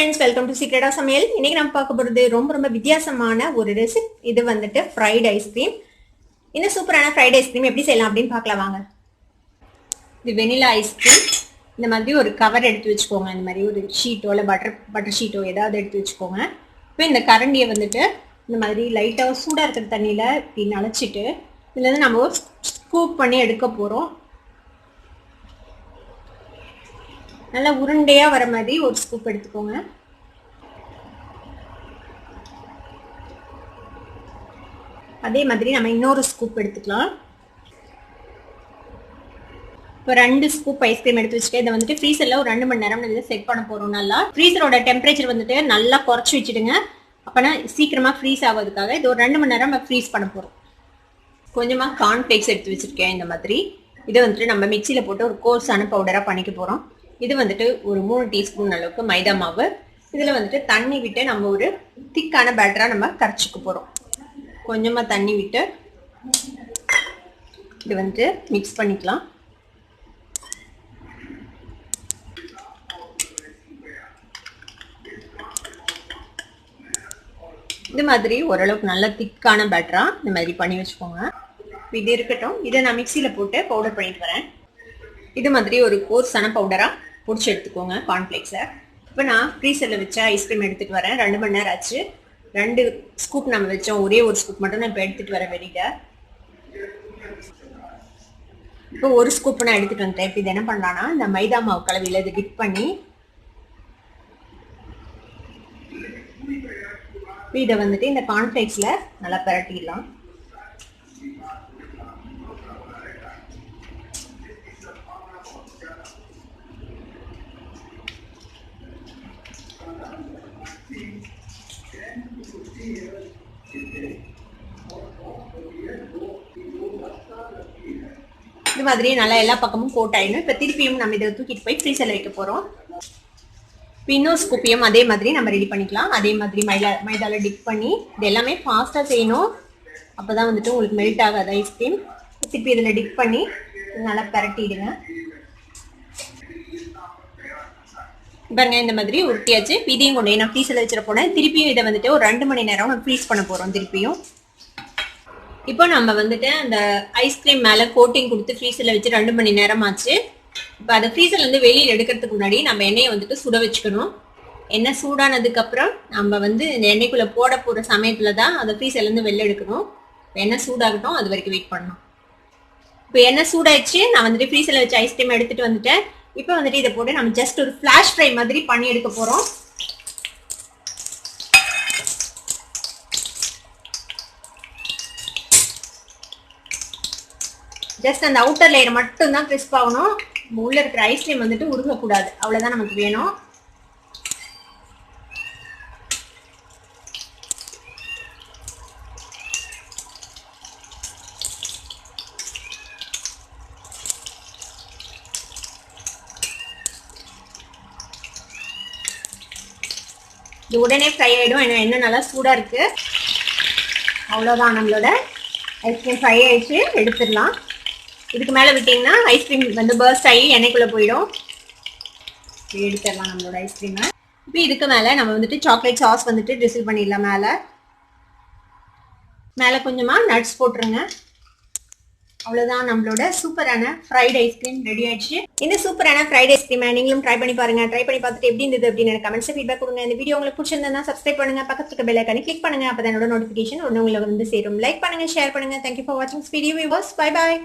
friends, welcome to Secret of Samayal. இன்னைக்கு நம்ம பார்க்க போறது ரொம்ப வித்தியாசமான ஒரு ரெசிபி. இது வந்துட்டு fried ice cream. இந்த சூப்பரான fried ice cream எப்படி செய்யலாம் அப்படினு பார்க்கலாம் வாங்க. இது vanilla ice cream. இந்த மாதிரி ஒரு கவர் எடுத்து வச்சுக்கோங்க. இந்த மாதிரி ஒரு ஷீட்டோ இல்ல பட்டர் ஷீட்டோ ஏதாவது எடுத்து வச்சுக்கோங்க. இப்போ இந்த கரண்டியை வந்துட்டு இந்த மாதிரி லைட்டா சூடா இருக்கிற தண்ணியில இப்படி நனைச்சிட்டு இதுல இருந்து நம்ம ஸ்கூப் பண்ணி எடுக்க போறோம். நல்லா உருண்டையா வர மாதிரி ஒரு ஸ்கூப் எடுத்துக்கோங்க. அதே மாதிரி நம்ம இன்னொரு ஸ்கூப் எடுத்துக்கலாம். இப்போ 2 ஸ்கூப் ஐஸ்கிரீம் எடுத்து வச்சுட்டு இதை வந்துட்டு ஃப்ரீசர்ல ஒரு 2 மணி நேரம் இதை செட் பண்ண போறோம். நல்லா ஃப்ரீசரோட டெம்பரேச்சர் வந்துட்டு நல்லா குறைச்சி வச்சுடுங்க. அப்பனா சீக்கிரமா ஃப்ரீஸ் ஆகிறதுக்காக இது ஒரு 2 மணி நேரம் நம்ம ஃப்ரீஸ் பண்ண போறோம். கொஞ்சமா கார்ன் ஃபிளேக்ஸ் எடுத்து வச்சிருக்கேன். இந்த மாதிரி இதை வந்துட்டு நம்ம மிக்சியில போட்டு ஒரு கோர்ஸான பவுடரா பண்ணிக்க போறோம். இது வந்துட்டு ஒரு 3 டீஸ்பூன் அளவுக்கு மைதா மாவு. இதுல வந்துட்டு தண்ணி விட்டு நம்ம ஒரு திக்கான பேட்டரா நம்ம கரைச்சிக்க போறோம். கொஞ்சமா தண்ணி விட்டு இது வந்துட்டு மிக்ஸ் பண்ணிக்கலாம். இது மாதிரி ஓரளவுக்கு நல்ல திக்கான பேட்டரா இந்த மாதிரி பண்ணி வச்சுக்கோங்க. இது இருக்கட்டும். இதை நான் மிக்சியில போட்டு பவுடர் பண்ணிட்டு வரேன். இது மாதிரி ஒரு கோர்ஸான பவுடரா பொடிச்சு எடுத்துக்கோங்க கார்ன்ஃபிளேக்ஸை. இப்போ நான் ஃப்ரீசரில் வச்ச ஐஸ்கிரீம் எடுத்துகிட்டு வரேன். 2 மணி நேரம் ஆச்சு. 2 ஸ்கூப் நம்ம வச்சோம். ஒரே ஒரு ஸ்கூப் மட்டும் நான் இப்போ எடுத்துகிட்டு வரேன் வெளியில. இப்போ ஒரு ஸ்கூப் நான் எடுத்துகிட்டு வந்துட்டேன். இப்போ இது என்ன பண்ணலான்னா இந்த மைதா மாவு கலவையில் இதை டிப் பண்ணி இதை வந்துட்டு இந்த கார்ன்ஃபிளேக்ஸில் நல்லா பரட்டிடலாம். இது மாதிரி நல்லா எல்லா பக்கமும் கோட் ஆயிடும். இப்போ திருப்பியும் நம்ம இதை தூக்கிட்டு போய் ஃப்ரீசர்ல வைக்க போறோம். இன்னொரு ஸ்கூப்பையும் அதே மாதிரி நம்ம ரெடி பண்ணிக்கலாம். அதே மாதிரி மைதால டிப் பண்ணி இது எல்லாமே ஃபாஸ்டா செய்யணும். அப்பதான் வந்துட்டு உங்களுக்கு மெல்ட் ஆகாது ஐஸ்கிரீம். திருப்பி இதில் டிப் பண்ணி நல்லா பரட்டிடுங்க. பாருங்க இந்த மாதிரி உருட்டியாச்சு. இதையும் கொண்டு நான் ஃப்ரீசர்ல வச்சிட போனேன். திருப்பியும் இதை வந்துட்டு ஒரு 2 மணி நேரம் நம்ம ஃப்ரீஸ் பண்ண போறோம். திருப்பியும் இப்போ நம்ம வந்துட்டு அந்த ஐஸ்கிரீம் மேல கோட்டிங் கொடுத்து ஃப்ரீசர்ல வச்சு 2 மணி நேரம் ஆச்சு. இப்போ அதை ஃப்ரீசர்ல இருந்து வெளியில் எடுக்கிறதுக்கு முன்னாடி நம்ம எண்ணெயை வந்துட்டு சுட வச்சுக்கணும். எண்ணெய் சூடானதுக்கு அப்புறம் நம்ம வந்து இந்த எண்ணெய்க்குள்ள போட போற சமயத்துல தான் அதை ஃப்ரீசர்ல இருந்து வெளில எடுக்கணும். எண்ணெய் சூடாகட்டும், அது வரைக்கும் வெயிட் பண்ணணும். இப்போ எண்ணெய் சூடாயிடுச்சு. நான் வந்துட்டு ஃப்ரீசர்ல வச்ச ஐஸ்கிரீம் எடுத்துட்டு வந்துட்டேன். இப்போ வந்துட்டு இதை போட்டு நம்ம ஜஸ்ட் ஒரு ஃபிளாஷ் ஃப்ரை மாதிரி பண்ணி எடுக்க போறோம். ஜஸ்ட் அந்த அவுட்டர் லேயர் மட்டும் தான் கிறிஸ்ப் ஆகணும். உள்ள இருக்கிற ஐஸ்கிரீம் வந்துட்டு உருகக்கூடாது. அவ்வளவுதான் நமக்கு வேணும். இது உடனே ஃப்ரை ஆயிடும். எண்ணெய் நல்லா சூடா இருக்கு. அவ்வளவுதான், நம்மளோட ஐஸ்கிரீம் ஃப்ரை ஆயிடுச்சு. எடுத்துடலாம். இதுக்கு மேல விட்டீங்கன்னா ஐஸ்கிரீம் வந்து பர்ஸ்ட் ஆகி எண்ணெய்க்குள்ள போயிடும். எடுத்துடலாம் நம்மளோட ஐஸ்கிரீமை. இப்போ இதுக்கு மேல நம்ம வந்துட்டு சாக்லேட் சாஸ் வந்துட்டு ட்ரிசில் பண்ணிடலாம். மேல கொஞ்சமா நட்ஸ் போட்டுருங்க. அவ்வளவுதான், நம்மளோட சூப்பரான ஃப்ரைட் ஐஸ்கிரீம் ரெடி ஆயிடுச்சு. இந்த சூப்பரான ஃப்ரைட் ஐஸ்கிரீமை நீங்களும் ட்ரை பண்ணி பாருங்க. ட்ரை பண்ணி பார்த்துட்டு எப்படி இருந்தது அப்படின்னு எனக்கு கமெண்ட்ஸ்ல ஃபீட்பேக் கொடுங்க. இந்த வீடியோ உங்களுக்கு பிடிச்சிருந்தா சப்ஸ்கிரைப் பண்ணுங்க. பக்கத்துல இருக்க பெல் ஐகானை கிளிக் பண்ணுங்க. அப்பதான் என்னோட நோட்டிஃபிகேஷன் உங்களுக்கு வந்து சேரும். லைக் பண்ணுங்க, ஷேர் பண்ணுங்க. Thank you for watching this video viewers. Bye bye.